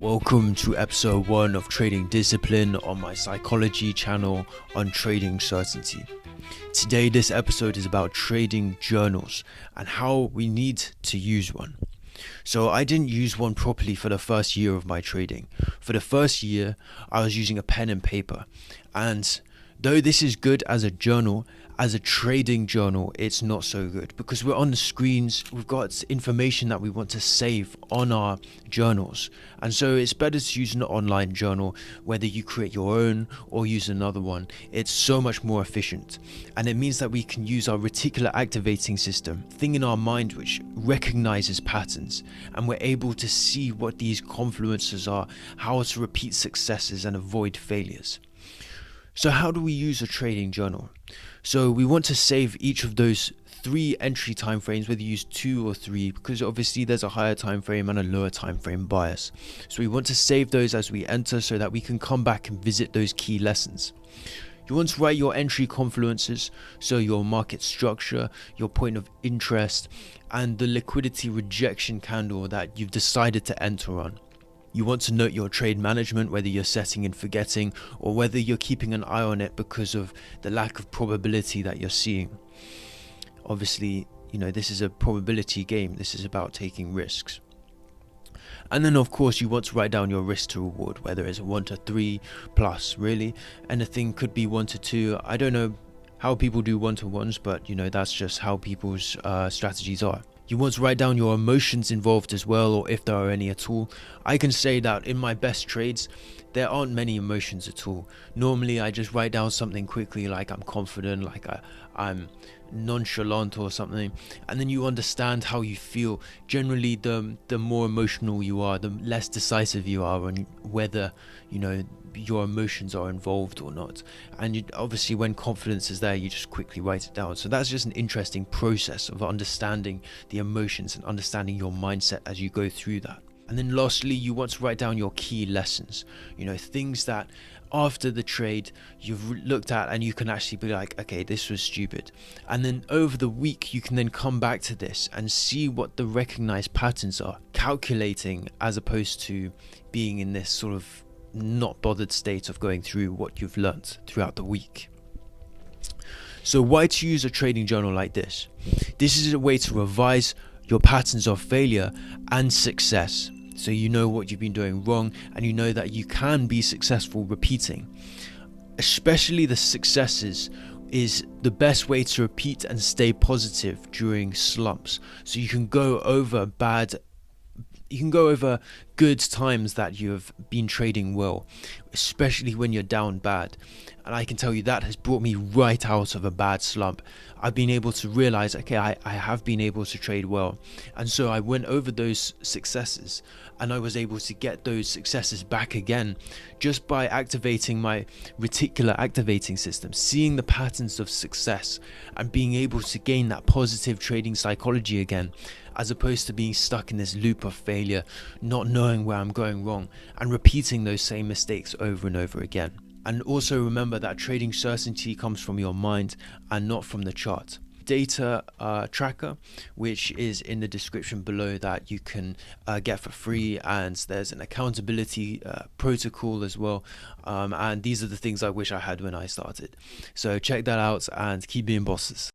Welcome to episode 1 of Trading Discipline on my psychology channel on trading certainty. Today this episode is about trading journals and how we need to use one. So I didn't use one properly for the first year of my trading. For the first year I was using a pen and paper, and though this is good as a journal, as a trading journal, it's not so good because we're on the screens, we've got information that we want to save on our journals. And so it's better to use an online journal, whether you create your own or use another one. It's so much more efficient. And it means that we can use our reticular activating system, thing in our mind which recognizes patterns, and we're able to see what these confluences are, how to repeat successes and avoid failures. So how do we use a trading journal? So we want to save each of those 3 entry time frames, whether you use 2 or 3, because obviously there's a higher time frame and a lower time frame bias. So we want to save those as we enter so that we can come back and visit those key lessons. You want to write your entry confluences, so your market structure, your point of interest, and the liquidity rejection candle that you've decided to enter on. You want to note your trade management, whether you're setting and forgetting or whether you're keeping an eye on it because of the lack of probability that you're seeing. Obviously, this is a probability game. This is about taking risks. And then of course you want to write down your risk to reward, whether it's 1 to 3 plus, really. Anything could be 1 to 2. I don't know how people do 1 to 1s, but that's just how people's strategies are. You want to write down your emotions involved as well, or if there are any at all. I can say that in my best trades, there aren't many emotions at all. Normally I just write down something quickly, like I'm confident, like I'm nonchalant or something, and then you understand how you feel. Generally the more emotional you are, the less decisive you are on whether your emotions are involved or not. And obviously when confidence is there, you just quickly write it down. So that's just an interesting process of understanding the emotions and understanding your mindset as you go through that. And then lastly, you want to write down your key lessons, things that after the trade you've looked at and you can actually be like, okay, this was stupid. And then over the week you can then come back to this and see what the recognized patterns are, calculating as opposed to being in this sort of not bothered state of going through what you've learnt throughout the week. So why to use a trading journal like this? This is a way to revise your patterns of failure and success, so you know what you've been doing wrong and you know that you can be successful repeating. Especially the successes is the best way to repeat and stay positive during slumps, so you can go over good times that you have been trading well, especially when you're down bad. And I can tell you that has brought me right out of a bad slump. I've been able to realize, okay, I have been able to trade well. And so I went over those successes and I was able to get those successes back again just by activating my reticular activating system, seeing the patterns of success and being able to gain that positive trading psychology again, as opposed to being stuck in this loop of failure, not knowing where I'm going wrong and repeating those same mistakes over and over again. And also remember that trading certainty comes from your mind and not from the chart. Data tracker, which is in the description below, that you can get for free, and there's an accountability protocol as well, and these are the things I wish I had when I started. So check that out and keep being bosses.